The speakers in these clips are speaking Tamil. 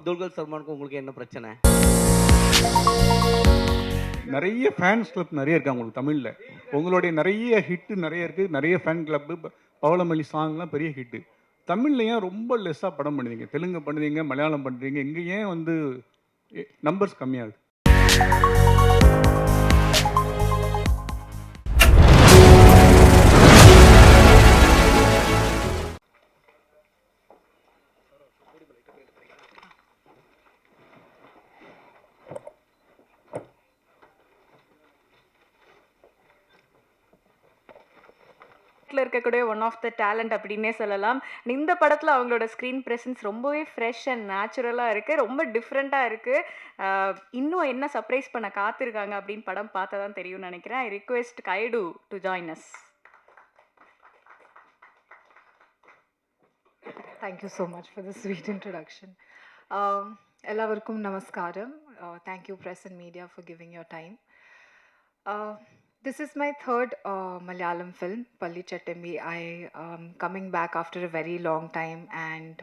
துல்கர் சல்மானுக்கும் உங்களுக்கு என்ன பிரச்சனை? நிறைய ஃபேன்ஸ் கிளப் நிறைய இருக்கு உங்களுக்கு தமிழில். உங்களுடைய நிறைய ஹிட்டு நிறைய இருக்குது, நிறைய ஃபேன் கிளப்பு. பவளமல்லி சாங்லாம் பெரிய ஹிட்டு. தமிழில் ஏன் ரொம்ப லெஸ்ஸாக படம் பண்ணுவீங்க? தெலுங்கு பண்ணுவீங்க, மலையாளம் பண்ணுறீங்க, இங்கே ஏன் வந்து நம்பர்ஸ் கம்மியாகுது? இருக்கக்கூடிய ஒன் ஆஃப் த டேலண்ட் அப்படின்னே சொல்லலாம். இந்த படத்தில் அவங்களோட ஸ்க்ரீன் ப்ரெசன்ஸ் ரொம்பவே ஃப்ரெஷ் அண்ட் நேச்சுரலாக இருக்குது, ரொம்ப டிஃப்ரெண்ட்டாக இருக்குது. இன்னும் என்ன சர்ப்ரைஸ் பண்ண காத்திருக்காங்க அப்படின்னு படம் பார்த்தா தான் தெரியும்னு நினைக்கிறேன். I request guide to join us. Thank you so much for the sweet introduction. Ellavarkum namaskaram. Thank you press and media for giving your time. This is my third Malayalam film, Palli Chettambi. I am coming back after a very long time, and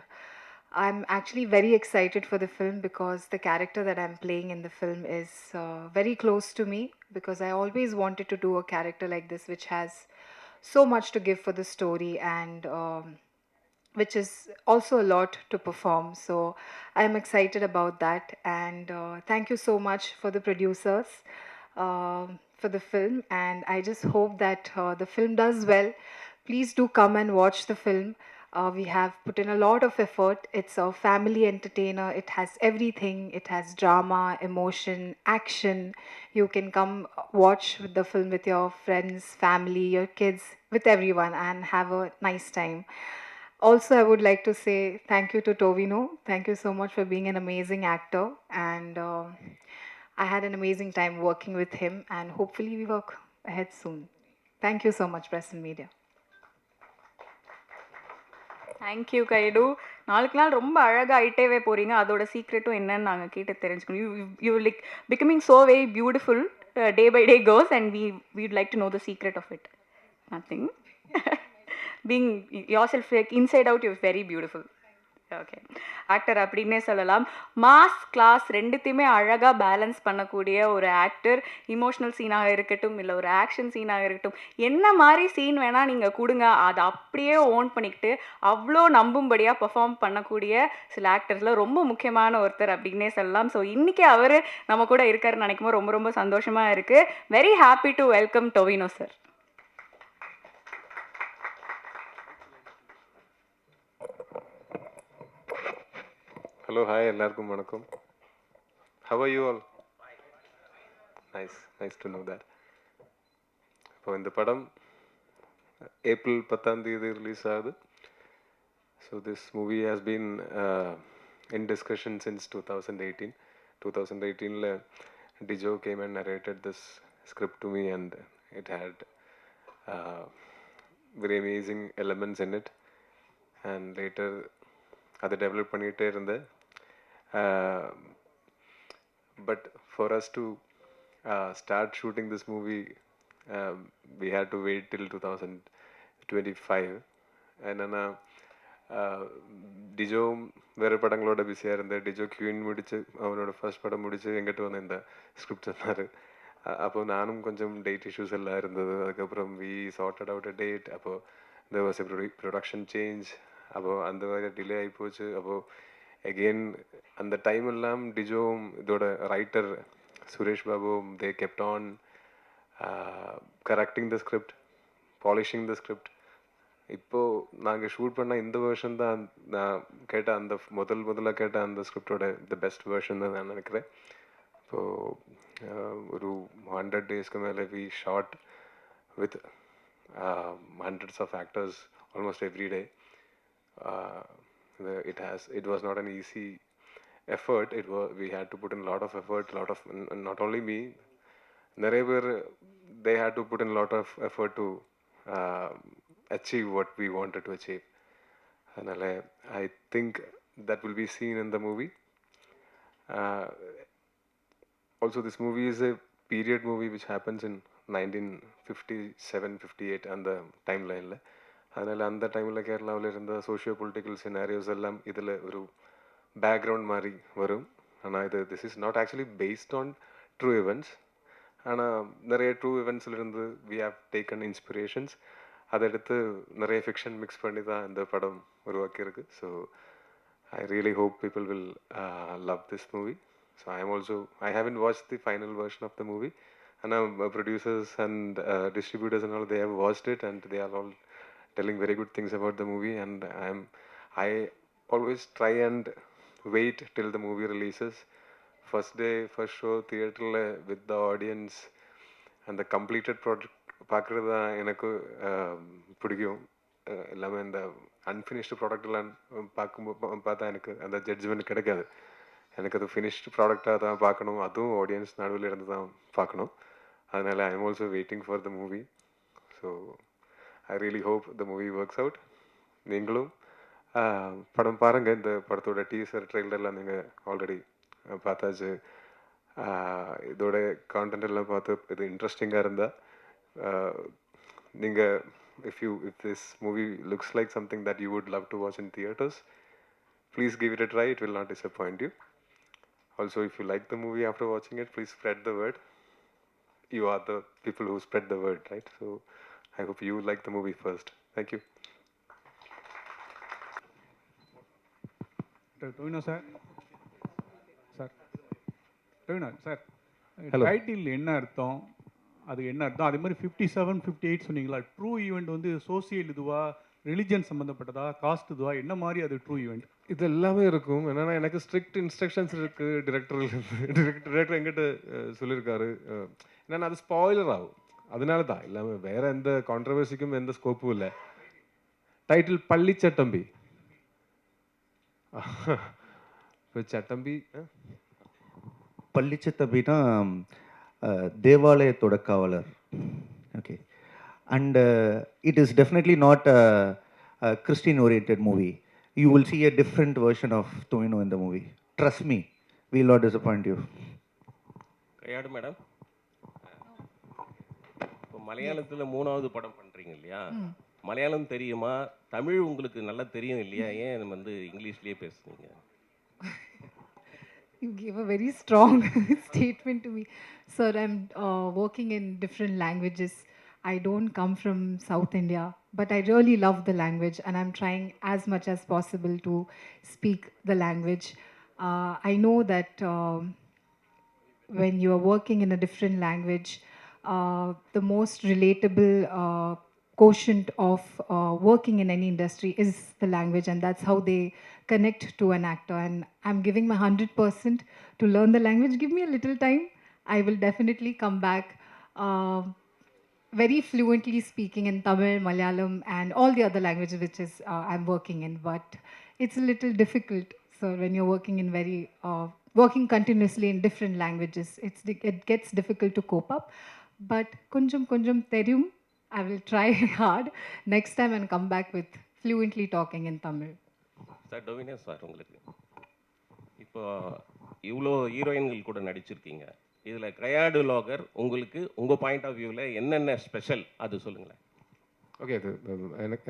I'm actually very excited for the film because the character that I'm playing in the film is very close to me, because I always wanted to do a character like this which has so much to give for the story, and which is also a lot to perform. So I'm excited about that, and thank you so much for the producers for the film, and I just hope that the film does well. Please do come and watch the film. We have put in a lot of effort. It's a family entertainer. It has everything. It has drama, emotion, action. You can come watch the film with your friends, family, your kids, with everyone, and have a nice time. Also, I would like to say thank you to Tovino. Thank you so much for being an amazing actor, and I had an amazing time working with him, and hopefully we work ahead soon. Thank you so much, press and media. Thank you guide. நாளுக்கு நாள் ரொம்ப அழகாக ஆகிட்டேவே போகிறீங்க. அதோட சீக்ரெட்டும் என்னன்னு நாங்கள் கேட்டு தெரிஞ்சுக்கணும். You like becoming so very beautiful day by day goes, and we'd like to know the secret of it. Nothing. Being yourself, like inside out, you're very beautiful. Okay, actor அப்படின்னே சொல்லலாம். மாஸ் கிளாஸ் ரெண்டுத்தையுமே அழகாக பேலன்ஸ் பண்ணக்கூடிய ஒரு ஆக்டர். இமோஷ்னல் சீனாக இருக்கட்டும், இல்லை ஒரு ஆக்ஷன் சீனாக இருக்கட்டும், என்ன மாதிரி சீன் வேணால் நீங்கள் கொடுங்க, அதை அப்படியே ஓன் பண்ணிக்கிட்டு அவ்வளோ நம்பும்படியாக பெர்ஃபார்ம் பண்ணக்கூடிய சில ஆக்டர்ஸில் ரொம்ப முக்கியமான ஒருத்தர் அப்படின்னே சொல்லலாம். ஸோ இன்றைக்கி அவர் நம்ம கூட இருக்காருன்னு நினைக்கும் போது ரொம்ப ரொம்ப சந்தோஷமாக இருக்குது. Very happy to welcome Tovino sir. Hello, hi, எல்லாருக்கும் வணக்கம். How are you all? Nice to know that. இப்போ இந்த படம் ஏப்ரல் 10ஆம் தேதி ரிலீஸ் ஆகுது. So this movie has been in discussion since 2018. 2018 Dijo came and narrated this script to me, and it had very amazing elements in it, and later அதை டெவலப் பண்ணிகிட்டே இருந்தேன். But for us to start shooting this movie, we had to wait till 2025. என்னன்னா டிஜோ வேறு படங்களோட பிஸியாக இருந்தேன். டிஜோ குயின் முடிச்சு அவனோட ஃபர்ஸ்ட் படம் முடிச்சு எங்கிட்ட வந்து இந்த ஸ்கிரிப்ட் சொன்னார். அப்போ நானும் கொஞ்சம் டேட் இஷ்யூஸ் எல்லாம் இருந்தது. அதுக்கப்புறம் we charted out a date. அப்போது there was a production change. அப்போது அந்த மாதிரி டிலே ஆகி போச்சு. அப்போது அகெயின் அந்த டைம் எல்லாம் டிஜோவும் இதோட ரைட்டர் சுரேஷ் பாபுவும் they kept on correcting the script, polishing the script. இப்போது நாங்கள் ஷூட் பண்ண இந்த வேர்ஷன் தான் நான் கேட்ட அந்த முதல்ல கேட்ட அந்த ஸ்கிரிப்டோட த பெஸ்ட் வேர்ஷன் தான் நான் நினைக்கிறேன். இப்போது ஒரு 100 daysக்கு மேலே we shot with hundreds of actors almost every day. It was not an easy effort. We had to put in a lot of effort, not only me, நிறைய பேர் they had to put in a lot of effort to achieve what we wanted to achieve. அதனால் I think that will be seen in the movie. Also, this movie is a period movie which happens in 1957-58 அந்த டைம்லைனில். அதனால் அந்த டைமில் கேரளாவில் இருந்த சோஷியோ பொலிட்டிக்கல் சினாரியோஸ் எல்லாம் இதில் ஒரு பேக்ரவுண்ட் மாதிரி வரும். ஆனால் this is not actually based on true events. ஆனால் நிறைய ட்ரூ இருந்து வி ஹாவ் டேக்கன் இன்ஸ்பிரேஷன்ஸ். அதை எடுத்து நிறைய ஃபிக்ஷன் மிக்ஸ் பண்ணி தான் இந்த படம் உருவாக்கியிருக்கு. So I really hope people will love this movie. So I haven't watched the final version of the movie. And now producers and distributors and all, they have watched it and they are all telling very good things about the movie. And I always try and wait till the movie releases. First day, first show, theater with the audience and the completed project பார்க்குறது தான் எனக்கு பிடிக்கும். எல்லாமே இந்த அன்ஃபினிஷ்டு ப்ராடக்ட்லாம் பார்த்தா எனக்கு அந்த ஜட்ஜ்மெண்ட் கிடைக்காது. எனக்கு அது ஃபினிஷ்டு ப்ராடக்டாக தான் பார்க்கணும், அதுவும் ஆடியன்ஸ் நடுவில் இருந்து தான் பார்க்கணும். அதனால் I am also waiting for the movie. So I really hope the movie works out. நீங்களும் படம் பாருங்கள். இந்த படத்தோட டீசர் ட்ரெயிலர்லாம் நீங்கள் ஆல்ரெடி பார்த்தாச்சு. இதோட கான்டென்ட் எல்லாம் பார்த்து இது இன்ட்ரெஸ்டிங்காக இருந்தால் நீங்கள் if this movie looks like something that you would love to watch in theaters, please give it a try. It will not disappoint you. Also, if you like the movie after watching it, please spread the word. You are the people who spread the word, right? So I hope you like the movie first. Thank you. Tovino sir Tovino sir, Hello. Title என்ன அர்த்தம், அது என்ன அர்த்தம்? அதே மாதிரி 57, 58 சொன்னீங்களா? ட்ரூ ஈவெண்ட் வந்து சோசியல் இதுவா, ரிலிஜன் சம்மந்தப்பட்டதா, காஸ்ட் இதுவா, என்ன மாதிரி அது ட்ரூ ஈவெண்ட்? இது எல்லாமே இருக்கும். என்னன்னா எனக்கு ஸ்ட்ரிக்ட் இன்ஸ்ட்ரக்ஷன்ஸ் இருக்குது டிரெக்டர் எங்கிட்ட சொல்லியிருக்காரு. என்னன்னா அது ஸ்பாயிலர் ஆகும். அதனால தான் எல்லாமே, வேற எந்த கான்ட்ரவர்சிக்கும் எந்த ஸ்கோப்பும் இல்லை. டைட்டில் பள்ளி சட்டம்பி. இப்போ சட்டம்பி பள்ளிச்சத்தம்பினா தேவாலயத்தோட காவலர். Okay. And it is definitely not a Christian oriented movie. You will see a different version of Tovino in the movie. Trust me, we will not disappoint you. கையாடு மேடம், இப்போ மலையாளத்தில் 3வது படம் பண்ணுறீங்க இல்லையா? மலையாளம் தெரியுமா? தமிழ் உங்களுக்கு நல்லா தெரியும் இல்லையா? ஏன் வந்து இங்கிலீஷ்லேயே பேசுனீங்க? You gave a very strong statement to me. Sir, I'm working in different languages. I don't come from South India, but I really love the language and I'm trying as much as possible to speak the language. I know that when you are working in a different language, the most relatable quotient of working in any industry is the language, and that's how they connect to an actor. And I'm giving my 100% to learn the language. Give me a little time. I will definitely come back very fluently speaking in Tamil, Malayalam, and all the other languages which is I'm working in. But it's a little difficult. So when you're working in working continuously in different languages, it gets difficult to cope up. But konjam theriyum. I will try hard next time and come back with fluently talking in Tamil. Sir Tovino sir, உங்களுக்கு இப்போ இவ்வளோ ஹீரோயின்கள் கூட நடிச்சிருக்கீங்க. இதில் கையாடு லாகர் உங்களுக்கு உங்கள் பாயிண்ட் ஆஃப் வியூவில் என்னென்ன ஸ்பெஷல் அது சொல்லுங்களேன். ஓகே, அது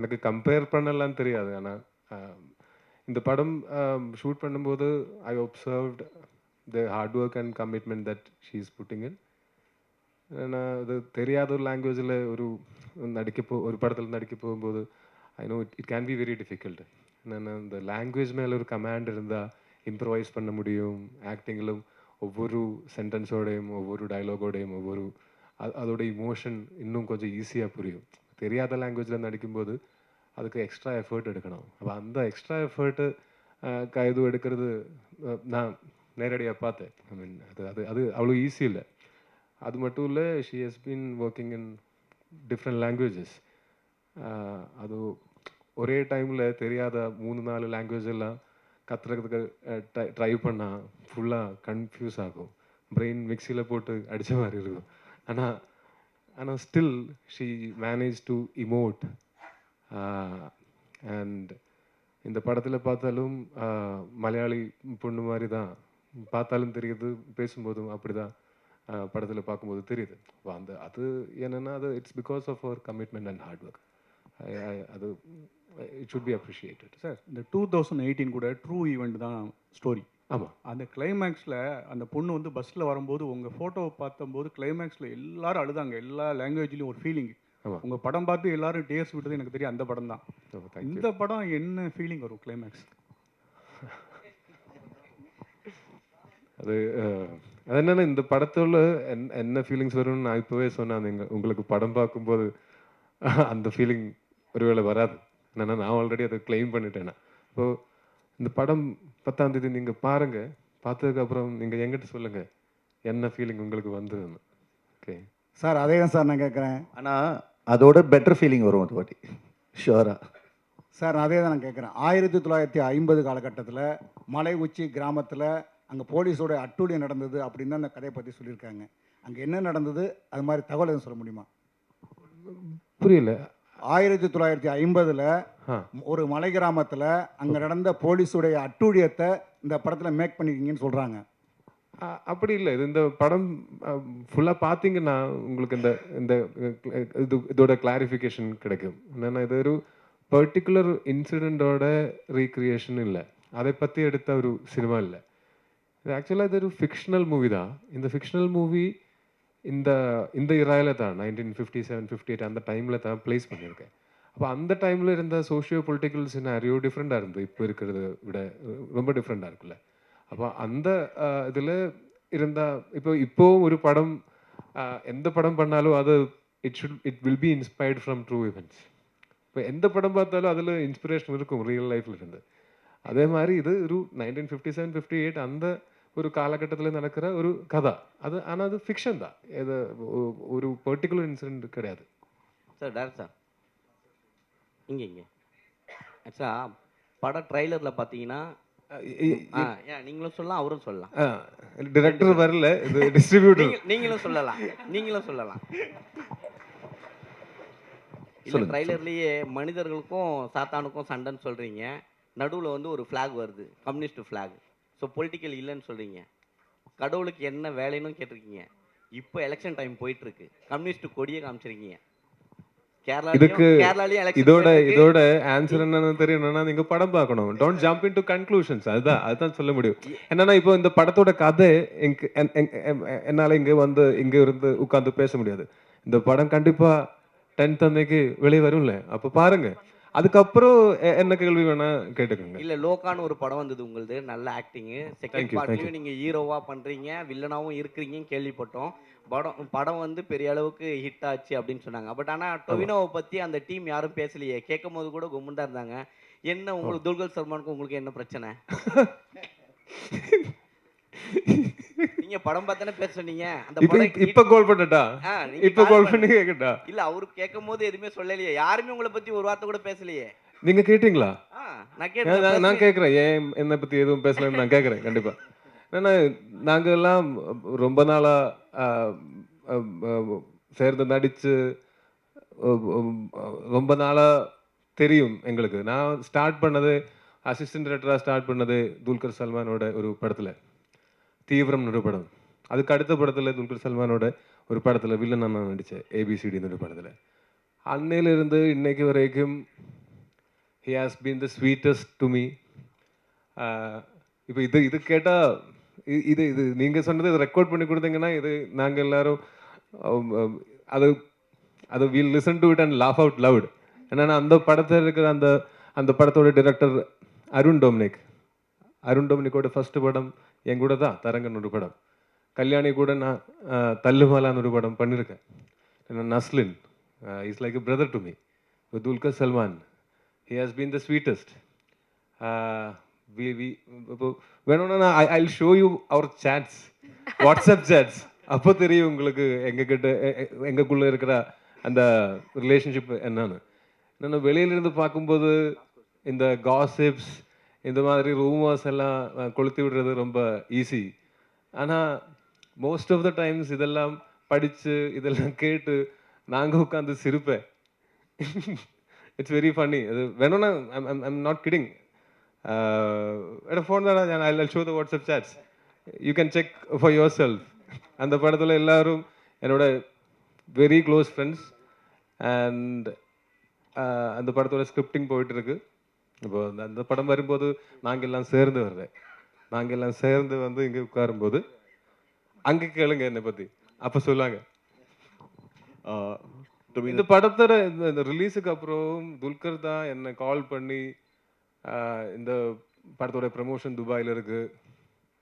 எனக்கு கம்பேர் பண்ணலாம் தெரியாது. ஆனால் இந்த படம் ஷூட் பண்ணும்போது I observed the hard work and commitment that she is putting in. ஏன்னா அது தெரியாத ஒரு லாங்குவேஜில் ஒரு படத்தில் நடிக்க போகும்போது I know it can be very difficult. என்னென்னா இந்த லாங்குவேஜ் மேலே ஒரு கமாண்ட் இருந்தால் இம்ப்ரவைஸ் பண்ண முடியும். ஆக்டிங்கிலும் ஒவ்வொரு சென்டென்ஸோடையும் ஒவ்வொரு டைலாகோடையும் அதோட இமோஷன் இன்னும் கொஞ்சம் ஈஸியாக புரியும். தெரியாத லாங்குவேஜில் நடிக்கும்போது அதுக்கு எக்ஸ்ட்ரா எஃபர்ட் எடுக்கணும். அப்போ அந்த எக்ஸ்ட்ரா எஃபர்ட்டு இது எடுக்கிறது நான் நேரடியாக பார்த்தேன். ஐ மீன் அது அவ்வளோ ஈஸி இல்லை. அது மட்டும் இல்லை, she has been working in different languages. அது ஒரே டைமில் தெரியாத 3-4 லாங்குவேஜ் எல்லாம் கற்றுறதுக்கு ட்ரை பண்ணால் ஃபுல்லாக கன்ஃபியூஸ் ஆகும். பிரெயின் மிக்சியில் போட்டு அடித்த மாதிரி இருக்கும். ஆனால் still she manage to emote. And இந்த படத்தில் பார்த்தாலும் மலையாளி பொண்ணு மாதிரி தான் பார்த்தாலும் தெரியுது, பேசும்போதும் அப்படி தான் படத்தில் பார்க்கும்போது தெரியுது. அது என்னென்னா அது இட்ஸ் பிகாஸ் ஆஃப் அவர் கமிட்மெண்ட் அண்ட் ஹார்ட் ஒர்க். அது it should be appreciated. Sir இந்த 2018 கூட ட்ரூ ஈவெண்ட் தான் ஸ்டோரி. ஆமாம். அந்த கிளைமேக்ஸில் அந்த பொண்ணு வந்து பஸ்ஸில் வரும்போது உங்கள் ஃபோட்டோவை பார்த்தம்போது கிளைமேக்ஸில் எல்லாரும் அழுதாங்க. எல்லா லாங்குவேஜ்லேயும் ஒரு ஃபீலிங். ஆமாம். உங்கள் படம் பார்த்து எல்லாரும் டேஸ் விட்டது எனக்கு தெரியும், அந்த படம் தான். தேங்க்யூ. இந்த படம் என்ன ஃபீலிங் வரும் கிளைமேக்ஸ்? அது அது என்னென்னா இந்த படத்தோட என்ன ஃபீலிங்ஸ் வரும்னு நான் இப்போவே சொன்னேன். நீங்கள் உங்களுக்கு படம் பார்க்கும்போது அந்த ஃபீலிங் ஒருவேளை வராது. என்னென்னா நான் ஆல்ரெடி அதை கிளைம் பண்ணிட்டேன்னா. ஸோ இந்த படம் 10ஆம் தேதி நீங்கள் பாருங்கள். பார்த்ததுக்கப்புறம் நீங்கள் எங்கிட்ட சொல்லுங்கள் என்ன ஃபீலிங் உங்களுக்கு வந்ததுன்னு. ஓகே சார், அதே தான் சார் நான் கேட்குறேன். ஆனால் அதோட பெட்டர் ஃபீலிங் வரும் அது வாட்டி ஷுவராக. சார் அதே தான் நான் கேட்குறேன். 1950 காலகட்டத்தில் மலை உச்சி கிராமத்தில் அங்கே போலீஸோட அட்டூழியம் நடந்தது அப்படின்னு தான் அந்த கதையை பற்றி சொல்லியிருக்காங்க. அங்கே என்ன நடந்தது அது மாதிரி தகவல் எதுவும் சொல்ல முடியுமா? புரியல. 1950 ஒரு மலை கிராமத்தில் அங்கே நடந்த போலீஸுடைய அட்டூழியத்தை இந்த படத்தில் மேக் பண்ணிருக்கீங்கன்னு சொல்கிறாங்க. அப்படி இல்லை. இந்த படம் ஃபுல்லாக பார்த்தீங்கன்னா உங்களுக்கு இந்த இந்த இதோட கிளாரிஃபிகேஷன் கிடைக்கும். என்னென்னா இது ஒரு பர்டிகுலர் இன்சிடெண்ட்டோட ரீக்ரியேஷன் இல்லை, அதை பற்றி எடுத்த ஒரு சினிமா இல்லை. இது ஆக்சுவலாக இது ஒரு ஃபிக்ஷனல் மூவி தான். இந்த ஃபிக்ஷனல் மூவி இந்த இந்த இராயில் தான் 1957, 58 அந்த டைமில் தான் ப்ளேஸ் பண்ணியிருக்கேன். அப்போ அந்த டைமில் இருந்த சோஷியோ பொலிட்டிக்கல் சினாரியோ டிஃப்ரெண்ட்டாக இருந்தது. இப்போ இருக்கிறத விட ரொம்ப டிஃப்ரெண்ட்டாக இருக்குல்ல. அப்போ அந்த இதில் இருந்தால் இப்போவும் ஒரு படம் எந்த படம் பண்ணாலும் அது it will B inspired from true events. இப்போ எந்த படம் பார்த்தாலும் அதில் இன்ஸ்பிரேஷன் இருக்கும் ரியல் லைஃப்பில் இருந்து. அதே மாதிரி இது ஒரு 1957, 58 அந்த ஒரு காலகட்டத்தில் நடக்கிற ஒரு கதை அது. ஆனால் அது ஃபிக்ஷன் தான். இது ஒரு பர்டிகுலர் இன்சிடென்ட் கிடையாது. சார் டேரக்டர் சார் இங்கே ஆக்சுவலாக படம் ட்ரைலரில் பார்த்தீங்கன்னா நீங்களும் சொல்லலாம் அவரும் சொல்லலாம். டிரெக்டர் வரல, இது டிஸ்ட்ரிபியூட்டர். நீங்களும் சொல்லலாம் இல்லை ட்ரைலர்லேயே மனிதர்களுக்கும் சாத்தானுக்கும் சண்டைன்னு சொல்கிறீங்க. நடுவில் வந்து ஒரு ஃப்ளாக் வருது, கம்யூனிஸ்ட் ஃப்ளாக். ஸோ பொலிட்டிக்கல் இல்லைன்னு சொல்கிறீங்க. கடவுளுக்கு என்ன வேலைன்னு கேட்டிருக்கீங்க. இப்போ எலெக்ஷன் டைம் போயிட்டுருக்கு, கம்யூனிஸ்ட் கொடியை காமிச்சிருக்கீங்க. இதுக்கு இதோட ஆன்சர் என்னன்னு தெரியணும்னா நீங்க படம் பார்க்கணும். Don't jump into conclusions. அதுதான் சொல்ல முடியும். என்னன்னா இப்போ இந்த படத்தோட கதை என்னால இங்க இருந்து உட்கார்ந்து பேச முடியாது. இந்த படம் கண்டிப்பா 10th அன்னைக்கு வெளியே வரும்ல, அப்போ பாருங்க. அதுக்கப்புறம் என்ன கேள்வி வேணா கேட்டுக்கோங்க. இல்ல லோகான்னு ஒரு படம் வந்தது உங்களுது, நல்ல ஆக்டிங். செகண்ட் பார்ட்லயும் நீங்க ஹீரோவா பண்றீங்க, வில்லனாவும் இருக்கிறீங்கன்னு கேள்விப்பட்டோம். படம் வந்து பெரிய அளவுக்கு ஹிட் ஆச்சு அப்படின்னு சொன்னாங்க. பட் ஆனா டொவினோவை பத்தி அந்த டீம் யாரும் பேசலையே. கேட்கும் போது கூட கும்முண்டா இருந்தாங்க. என்ன உங்களுக்கு துல்கர் சல்மானுக்கு உங்களுக்கு என்ன பிரச்சனை? நீங்க படம் பார்த்தானே பேச சொன்னீங்க. அந்த படம் இப்ப கால் பண்ணட்டா? இப்ப கால் பண்ணி கேக்கட்டா? இல்ல அவரு கேட்கும் போது எதுவுமே சொல்லலையே. யாருமே உங்களை பத்தி ஒரு வார்த்தை கூட பேசலையே. நீங்க கேட்டீங்களா? நான் கேட்குறேன். ஏன் என்னை பற்றி எதுவும் பேசலன்னு நான் கேட்குறேன். கண்டிப்பாக. ஏன்னா நாங்கள் எல்லாம் ரொம்ப நாளாக சேர்ந்து நடித்து ரொம்ப நாளாக தெரியும் எங்களுக்கு. நான் ஸ்டார்ட் பண்ணது அசிஸ்டன்ட் டைரக்டராக ஸ்டார்ட் பண்ணது துல்கர் சல்மானோட ஒரு படத்தில், தீவிரம்னு ஒரு படம். அதுக்கு அடுத்த படத்தில் துல்கர் சல்மானோட ஒரு படத்தில் வில்லன் நான் நடித்தேன், ஏபிசிடின்னு ஒரு படத்தில். அன்னையிலிருந்து இன்னைக்கு வரைக்கும் he has been the sweetest to me. இப்போ இது கேட்டால் இது நீங்கள் சொன்னது இது ரெக்கார்ட் பண்ணி கொடுத்தீங்கன்னா இது நாங்கள் எல்லாரும் அது will listen to it and laugh out loud. என்னன்னா அந்த படத்தில் இருக்கிற அந்த படத்தோட டிரெக்டர் அருண் டொமினிக்கோட ஃபர்ஸ்ட் படம் என் கூட தான், தரங்கன் ஒரு படம். கல்யாணி கூட நான் தல்லுமாலான்னு ஒரு படம் பண்ணியிருக்கேன். Naslen is like a brother to me. Dulquer Salmaan, he has been the sweetest. வேணும்னா I'll show you our chats, WhatsApp chats. அப்போ தெரியும் உங்களுக்கு எங்கக்குள்ள இருக்கிற அந்த ரிலேஷன்ஷிப் என்னன்னு. வெளியிலிருந்து பார்க்கும்போது இந்த காசிப்ஸ் இந்த மாதிரி ரூமர்ஸ் எல்லாம் கொளுத்தி விடுறது ரொம்ப ஈஸி. ஆனால் மோஸ்ட் ஆஃப் த டைம்ஸ் இதெல்லாம் படித்து இதெல்லாம் கேட்டு நாங்கள் உட்காந்து சிரிப்பேன். It's very funny. Venona, I'm not kidding. At a phone that I'll show the WhatsApp chats. You can check for yourself. And the padathula ellarum enoda very close friends. And அந்த படத்தோட ஸ்கிரிப்டிங் போயிட்டு இருக்கு. இப்போ அந்த படம் வரும்போது நாங்கள் எல்லாம் சேர்ந்து வர்றேன். நாங்கள் எல்லாம் சேர்ந்து வந்து இங்கே உட்காரும்போது அங்கே கேளுங்க என்னை பற்றி, அப்போ சொல்லாங்க. இந்த படத்தோட இந்த ரிலீஸுக்கு அப்புறம் துல்கர் தான் என்னை கால் பண்ணி இந்த படத்தோட ப்ரமோஷன் துபாயில் இருக்கு,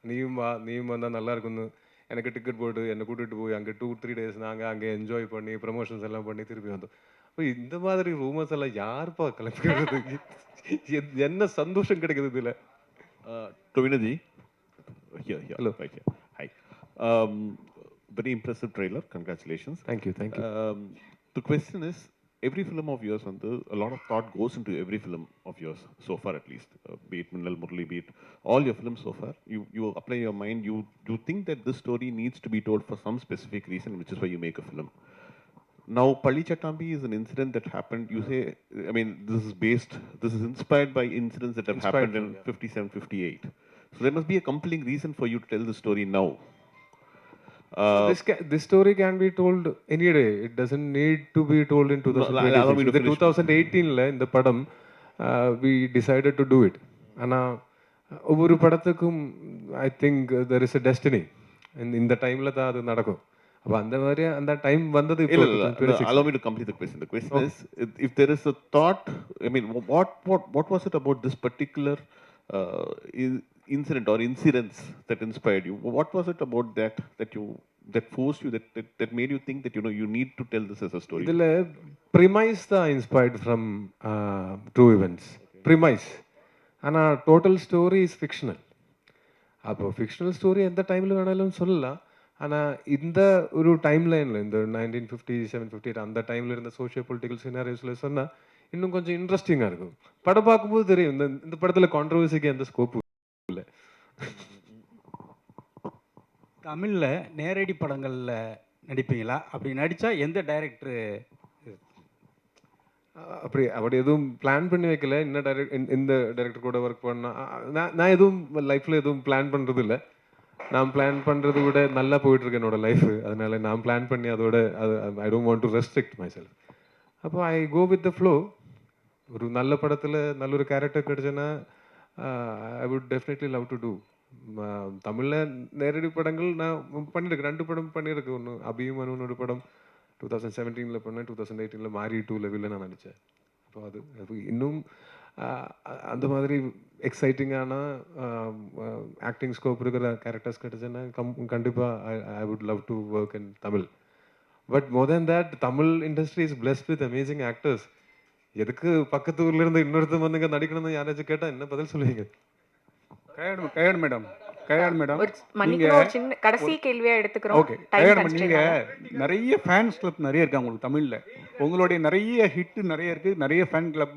நீயும் வந்தால் நல்லா இருக்குன்னு எனக்கு டிக்கெட் போட்டு என்னை கூட்டிகிட்டு போய் அங்கே 2-3 days நாங்கள் அங்கே என்ஜாய் பண்ணி ப்ரமோஷன்ஸ் எல்லாம் பண்ணி திருப்பி வந்தோம். இப்போ இந்த மாதிரி ரூமர்ஸ் எல்லாம் யாருப்பா கிளம்பிக்கிறது? என்ன சந்தோஷம் கிடைக்குது இதில்? Tovino ji, here. Hello. Right here. Hi. Very impressive trailer. Congratulations. Thank you. The question is, every film of yours, a lot of thought goes into every film of yours, so far at least. Be it Minnal Murali, be it all your films so far. You apply your mind, you think that this story needs to be told for some specific reason, which is why you make a film. Now, Palli Chattambi is an incident that happened. You say, I mean, this is inspired by incidents that have happened in 57, 58. So there must be a compelling reason for you to tell the story now. This story can be told any day. It doesn't need to be told in 2026. In 2018 in the padam, we decided to do it. ஆனால் ஒவ்வொரு படத்துக்கும் I think there is a destiny. இந்த டைம்ல தான் அது நடக்கும். அப்போ அந்த மாதிரி அந்த டைம் வந்தது. Allow me to complete the question. The question is, if there is a thought, I mean, what was it about this particular incident or incidents that inspired you? What was it about that forced you, that made you think that you need to tell this as a story? இதில் premise தான் inspired from true events. Premise. ஆனால் டோட்டல் ஸ்டோரி இஸ் ஃபிக்ஷனல். அப்போ ஃபிக்ஷனல் ஸ்டோரி எந்த டைமில் வேணாலும் சொல்லலாம். ஆனால் இந்த ஒரு டைம் லைனில் இந்த 1957, 58 அந்த டைமில் இருந்த சோஷியோ பொலிட்டிக்கல் சினாரியோஸில் சொன்னால் இன்னும் கொஞ்சம் இன்ட்ரெஸ்டிங்காக இருக்கும். படம் பார்க்கும்போது தெரியும் இந்த படத்தில் கான்ட்ரவர்சிக்கு எந்த ஸ்கோப்பு இல்லை. தமிழில் நேரடி படங்களில் நடிப்பீங்களா? அப்படி நடித்தா எந்த டைரக்டரு? அப்படி எதுவும் பிளான் பண்ணி வைக்கல. இந்த டைரக்டர் கூட ஒர்க் பண்ணா நான் எதுவும் லைஃப்பில் எதுவும் பிளான் பண்ணுறது இல்லை. நான் பிளான் பண்ணுறது விட நல்லா போயிட்டுருக்கு என்னோட லைஃபு. அதனால நான் பிளான் பண்ணி அதோட I don't want to restrict my self. அப்போ ஐ கோ வித் த ஃப்ளோ. ஒரு நல்ல படத்தில் நல்ல ஒரு கேரக்டர் கிடைச்சேன்னா I would definitely love to do. தமிழில் நேரடி படங்கள் நான் பண்ணியிருக்கேன். 2 படம் பண்ணியிருக்கேன். ஒன்று அபியும் அனுன்னு ஒரு படம் 2017 பண்ணேன். 2018 மாரி 2 லெவலில் நான் நடித்தேன். அப்போ அது இன்னும் அந்த மாதிரி எக்ஸைட்டிங்கான ஆக்டிங் ஸ்கோப் இருக்கிற கேரக்டர்ஸ் கிடைச்சேன்னா கண்டிப்பாக I would love to work in Tamil. But more than that, Tamil industry is blessed with amazing actors. எதுக்கு பக்கத்து ஊர்ல இருந்து இன்னொருத்தர் வந்துங்க நடிக்கணும்னு யாராச்சும் கேட்டால் என்ன பதில் சொல்லுவீங்க? கயாடு மேடம் சின்ன கடைசி கேள்வியா எடுத்துக்கிறோம். ஓகே, நீங்க நிறைய ஃபேன்ஸ் கிளப் நிறைய இருக்கு உங்களுக்கு தமிழ்ல. உங்களுடைய நிறைய ஹிட் நிறைய இருக்கு. நிறைய ஃபேன் கிளப்,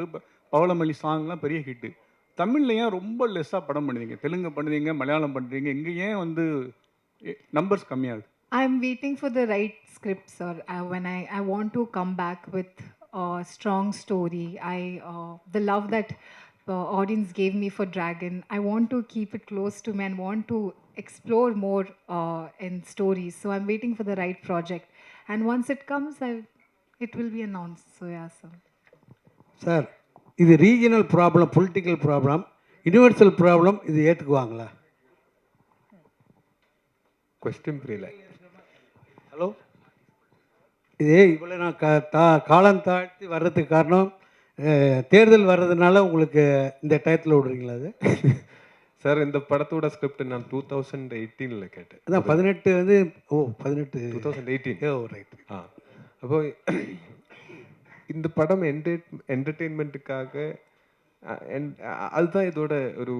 பவளமல்லி சாங்லாம் பெரிய ஹிட்டு. தமிழ்ல ஏன் ரொம்ப லெஸ்ஸாக படம் பண்ணுவீங்க? தெலுங்கு பண்ணுவீங்க, மலையாளம் பண்ணுறீங்க, இங்கே ஏன் வந்து நம்பர்ஸ் கம்மியாகுது? I'm waiting for the right script, sir. When I want to come back with a strong story. The love that the audience gave me for Dragon, I want to keep it close to me and want to explore more in stories. So I'm waiting for the right project. And once it comes, it will be announced. So yeah, sir. Sir, இது regional problem, political problem, universal problem, இது ஏற்றுக்குவாங்களா? கொஸ்டின் புரியல. ஹலோ, இது இவ்வளோ நான் காலம் தாழ்த்தி வர்றதுக்கு காரணம் தேர்தல் வர்றதுனால உங்களுக்கு இந்த டயத்தில் விடுறீங்களா? அது சார், இந்த படத்தோட ஸ்கிரிப்ட் நான் 2018 கேட்டேன். அதான் 18 வந்து 2018. ரைட். அப்போ இந்த படம் என்டர்டெயின்மெண்ட்டுக்காக, அதுதான் இதோட ஒரு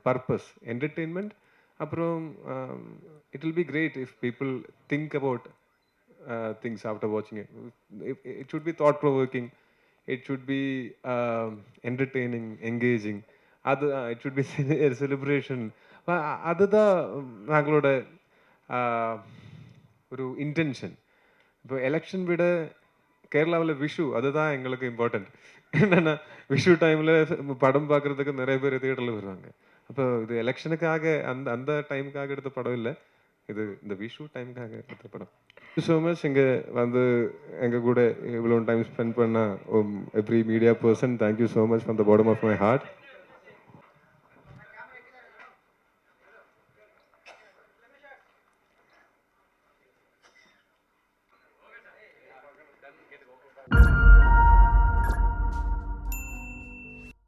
பர்பஸ், என்டர்டெயின்மெண்ட். அப்புறம் it will be great if people think about things after வாட்சிங் it. It should be thought provoking, it should be entertaining, engaging. அது இட் ஷுட் பி செலிப்ரேஷன். அதுதான் நாங்களோட ஒரு இன்டென்ஷன். இப்போ எலெக்ஷன் விட கேரளாவில் விஷு அதுதான் எங்களுக்கு இம்பார்ட்டண்ட். என்னென்னா விஷு டைமில் படம் பார்க்குறதுக்கு நிறைய பேர் தியேட்டரில் வருவாங்க. அப்போ இது எலெக்ஷனுக்காக அந்த டைமுக்காக எடுத்த படம் இல்லை. இது இந்த விஷு டைமுக்காக எடுத்த படம். ஸோ மச் இங்கே வந்து எங்கள் கூட இவ்வளோ டைம் ஸ்பெண்ட் பண்ண every media person thank you so much from the bottom of my heart.